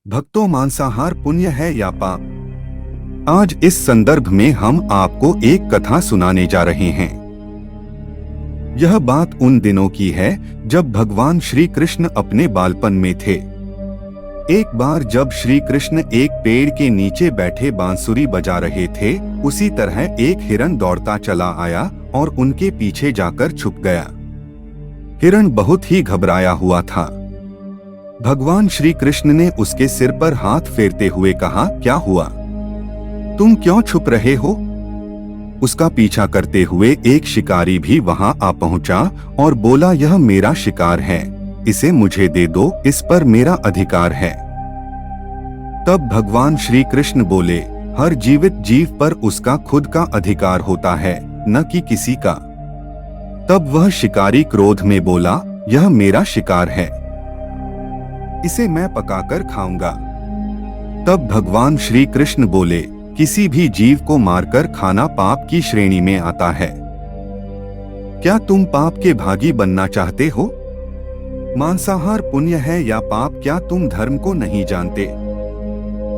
भक्तों, मांसाहार पुण्य है या पाप? आज इस संदर्भ में हम आपको एक कथा सुनाने जा रहे हैं। यह बात उन दिनों की है जब भगवान श्री कृष्ण अपने बालपन में थे। एक बार जब श्री कृष्ण एक पेड़ के नीचे बैठे बांसुरी बजा रहे थे, उसी तरह एक हिरन दौड़ता चला आया और उनके पीछे जाकर छुप गया। हिरन बहुत ही घबराया हुआ था। भगवान श्री कृष्ण ने उसके सिर पर हाथ फेरते हुए कहा, क्या हुआ? तुम क्यों छुप रहे हो? उसका पीछा करते हुए एक शिकारी भी वहां आ पहुंचा और बोला, यह मेरा शिकार है, इसे मुझे दे दो, इस पर मेरा अधिकार है। तब भगवान श्री कृष्ण बोले, हर जीवित जीव पर उसका खुद का अधिकार होता है, न कि किसी का। तब वह शिकारी क्रोध में बोला, यह मेरा शिकार है, इसे मैं पकाकर खाऊंगा। तब भगवान श्री कृष्ण बोले, किसी भी जीव को मारकर खाना पाप की श्रेणी में आता है। क्या तुम पाप के भागी बनना चाहते हो? मांसाहार पुण्य है या पाप, क्या तुम धर्म को नहीं जानते?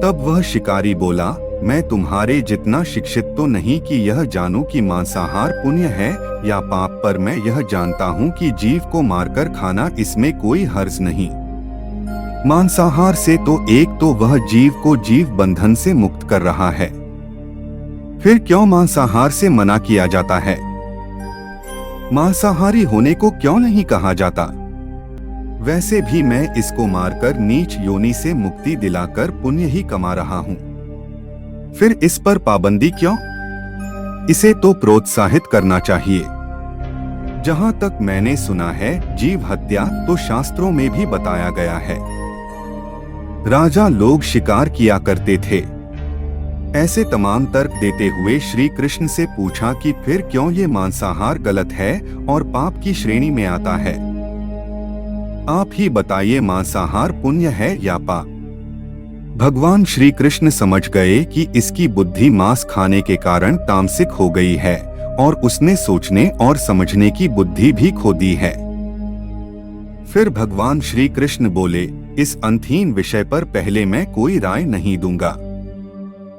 तब वह शिकारी बोला, मैं तुम्हारे जितना शिक्षित तो नहीं कि यह जानूं कि मांसाहार पुण्य है या पाप, पर मैं यह जानता हूं कि जीव को मारकर खाना, इसमें कोई हर्ज नहीं। मांसाहार से तो एक तो वह जीव को जीव बंधन से मुक्त कर रहा है, फिर क्यों मांसाहार से मना किया जाता है? मांसाहारी होने को क्यों नहीं कहा जाता? वैसे भी मैं इसको मारकर नीच योनि से मुक्ति दिलाकर पुण्य ही कमा रहा हूं, फिर इस पर पाबंदी क्यों? इसे तो प्रोत्साहित करना चाहिए। जहां तक मैंने सुना है, जीव हत्या तो शास्त्रों में भी बताया गया है। राजा लोग शिकार किया करते थे। ऐसे तमाम तर्क देते हुए श्री कृष्ण से पूछा कि फिर क्यों ये मांसाहार गलत है और पाप की श्रेणी में आता है? आप ही बताइए, मांसाहार पुण्य है या पाप? भगवान श्री कृष्ण समझ गए कि इसकी बुद्धि मांस खाने के कारण तामसिक हो गई है और उसने सोचने और समझने की बुद्धि भी खो दी है। फिर भगवान श्री कृष्ण बोले, इस अंतहीन विषय पर पहले मैं कोई राय नहीं दूंगा।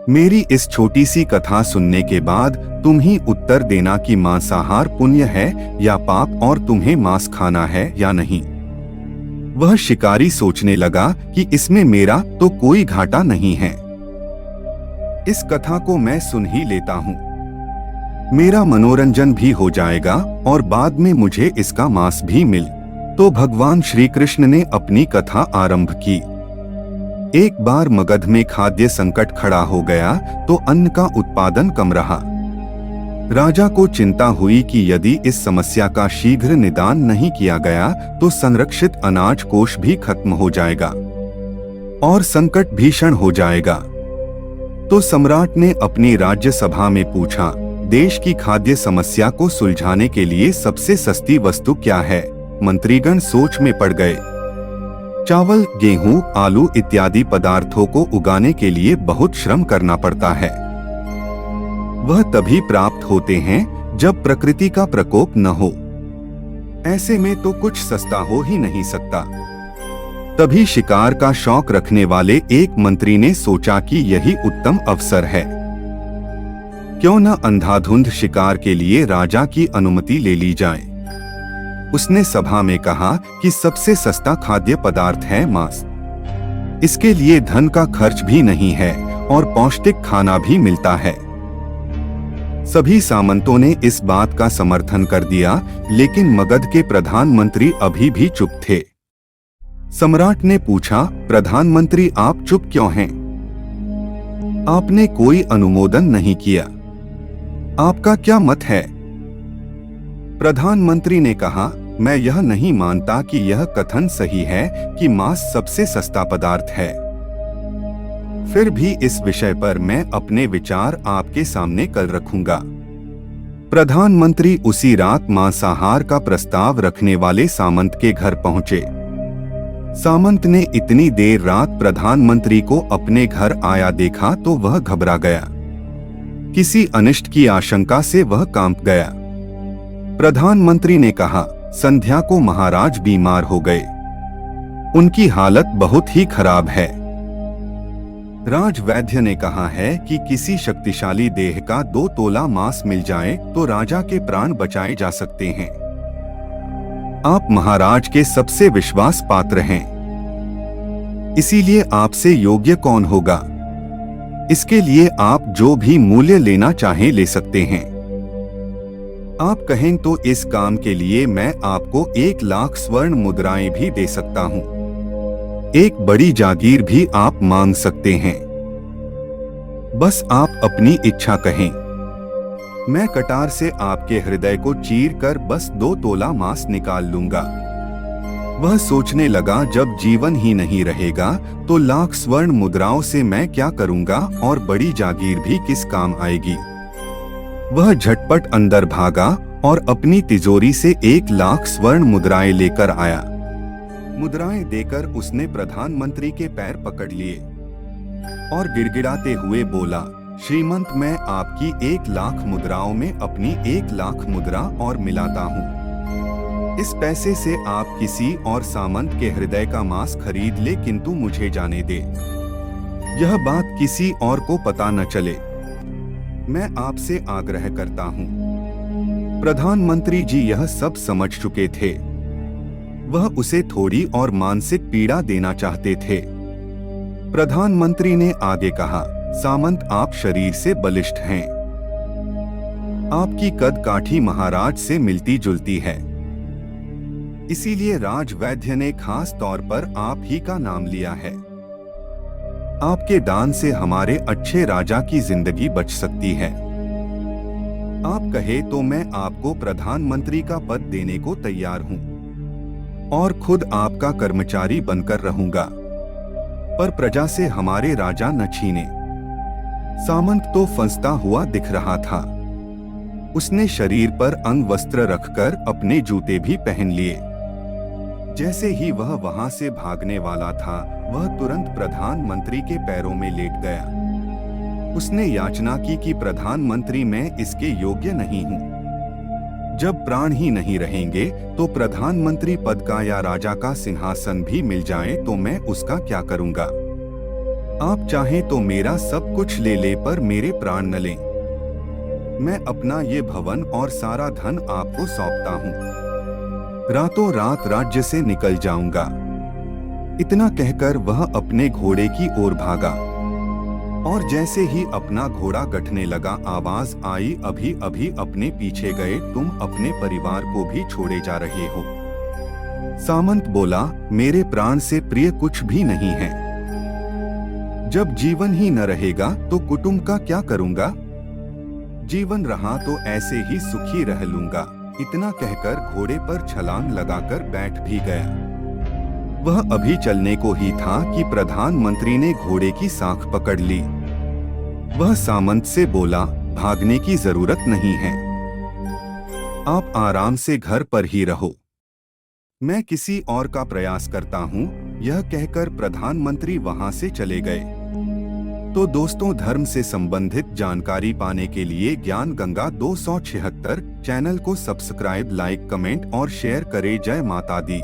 मेरी इस छोटी सी कथा सुनने के बाद तुम ही उत्तर देना कि मांसाहार पुण्य है या पाप, और तुम्हें मांस खाना है या नहीं। वह शिकारी सोचने लगा कि इसमें मेरा तो कोई घाटा नहीं है, इस कथा को मैं सुन ही लेता हूँ, मेरा मनोरंजन भी हो जाएगा और बाद में मुझे इसका मांस भी मिल। तो भगवान श्री कृष्ण ने अपनी कथा आरंभ की। एक बार मगध में खाद्य संकट खड़ा हो गया तो अन्न का उत्पादन कम रहा। राजा को चिंता हुई कि यदि इस समस्या का शीघ्र निदान नहीं किया गया तो संरक्षित अनाज कोष भी खत्म हो जाएगा और संकट भीषण हो जाएगा। तो सम्राट ने अपनी राज्य सभा में पूछा, देश की खाद्य समस्या को सुलझाने के लिए सबसे सस्ती वस्तु क्या है? मंत्रीगण सोच में पड़ गए। चावल, गेहूं, आलू इत्यादि पदार्थों को उगाने के लिए बहुत श्रम करना पड़ता है। वह तभी प्राप्त होते हैं जब प्रकृति का प्रकोप न हो। ऐसे में तो कुछ सस्ता हो ही नहीं सकता। तभी शिकार का शौक रखने वाले एक मंत्री ने सोचा कि यही उत्तम अवसर है। क्यों न अंधाधुंध शिकार के लिए राजा की अनुमति ले ली जाए। उसने सभा में कहा कि सबसे सस्ता खाद्य पदार्थ है मांस। इसके लिए धन का खर्च भी नहीं है और पौष्टिक खाना भी मिलता है। सभी सामंतों ने इस बात का समर्थन कर दिया, लेकिन मगध के प्रधानमंत्री अभी भी चुप थे। सम्राट ने पूछा, प्रधानमंत्री आप चुप क्यों हैं? आपने कोई अनुमोदन नहीं किया, आपका क्या मत है? प्रधानमंत्री ने कहा, मैं यह नहीं मानता कि यह कथन सही है कि मांस सबसे सस्ता पदार्थ है। फिर भी इस विषय पर मैं अपने विचार आपके सामने कल रखूंगा। प्रधानमंत्री उसी रात मांसाहार का प्रस्ताव रखने वाले सामंत के घर पहुंचे। सामंत ने इतनी देर रात प्रधानमंत्री को अपने घर आया देखा तो वह घबरा गया। किसी अनिष्ट की आशंका से वह कांप गया। प्रधानमंत्री ने कहा, संध्या को महाराज बीमार हो गए, उनकी हालत बहुत ही खराब है। राजवैद्य ने कहा है कि किसी शक्तिशाली देह का 2 तोला मांस मिल जाए तो राजा के प्राण बचाए जा सकते हैं। आप महाराज के सबसे विश्वास पात्र हैं, इसीलिए आपसे योग्य कौन होगा। इसके लिए आप जो भी मूल्य लेना चाहें ले सकते हैं। आप कहें तो इस काम के लिए मैं आपको 1 लाख स्वर्ण मुद्राएं भी दे सकता हूं। एक बड़ी जागीर भी आप मांग सकते हैं। बस आप अपनी इच्छा कहें। मैं कटार से आपके हृदय को चीर कर बस 2 तोला मांस निकाल लूंगा। वह सोचने लगा, जब जीवन ही नहीं रहेगा तो लाख स्वर्ण मुद्राओं से मैं क्या करूंगा और बड़ी जागीर भी किस काम आएगी। वह झटपट अंदर भागा और अपनी तिजोरी से 1 लाख स्वर्ण मुद्राएं लेकर आया। मुद्राएं देकर उसने प्रधानमंत्री के पैर पकड़ लिए और गिड़गिड़ाते हुए बोला, श्रीमंत, मैं आपकी 1 लाख मुद्राओं में अपनी 1 लाख मुद्रा और मिलाता हूँ। इस पैसे से आप किसी और सामंत के हृदय का मांस खरीद ले, किंतु मुझे जाने दे। यह बात किसी और को पता न चले। मैं आपसे आग्रह करता हूँ। प्रधानमंत्री जी यह सब समझ चुके थे। वह उसे थोड़ी और मानसिक पीड़ा देना चाहते थे। प्रधानमंत्री ने आगे कहा, सामंत, आप शरीर से बलिष्ठ हैं। आपकी कद काठी महाराज से मिलती जुलती है। इसीलिए राजवैद्य ने खास तौर पर आप ही का नाम लिया है। आपके दान से हमारे अच्छे राजा की जिंदगी बच सकती है। आप कहे तो मैं आपको प्रधानमंत्री का पद देने को तैयार हूँ और खुद आपका कर्मचारी बनकर रहूंगा, पर प्रजा से हमारे राजा न छीने। सामंत तो फंसता हुआ दिख रहा था। उसने शरीर पर अंगवस्त्र रखकर अपने जूते भी पहन लिए। जैसे ही वह वहां से भागने वाला था, वह तुरंत प्रधानमंत्री के पैरों में लेट गया। उसने याचना की कि प्रधानमंत्री, मैं इसके योग्य नहीं हूँ। जब प्राण ही नहीं रहेंगे तो प्रधानमंत्री पद का या राजा का सिंहासन भी मिल जाए तो मैं उसका क्या करूंगा। आप चाहें तो मेरा सब कुछ ले ले, पर मेरे प्राण न लें। मैं अपना ये भवन और सारा धन आपको सौंपता हूँ। रातों रात राज्य से निकल जाऊंगा। इतना कहकर वह अपने घोड़े की ओर भागा और जैसे ही अपना घोड़ा गठने लगा, आवाज आई, अभी अभी अपने पीछे गए तुम अपने परिवार को भी छोड़े जा रहे हो। सामंत बोला, मेरे प्राण से प्रिय कुछ भी नहीं है। जब जीवन ही न रहेगा तो कुटुंब का क्या करूंगा। जीवन रहा तो ऐसे ही सुखी रह लूंगा। इतना कहकर घोड़े पर छलांग लगाकर बैठ भी गया। वह अभी चलने को ही था कि प्रधानमंत्री ने घोड़े की साख पकड़ ली। वह सामंत से बोला, भागने की जरूरत नहीं है। आप आराम से घर पर ही रहो। मैं किसी और का प्रयास करता हूँ। यह कहकर प्रधानमंत्री वहां से चले गए। तो दोस्तों, धर्म से संबंधित जानकारी पाने के लिए ज्ञान गंगा 276 चैनल को सब्सक्राइब, लाइक, कमेंट और शेयर करें। जय माता दी।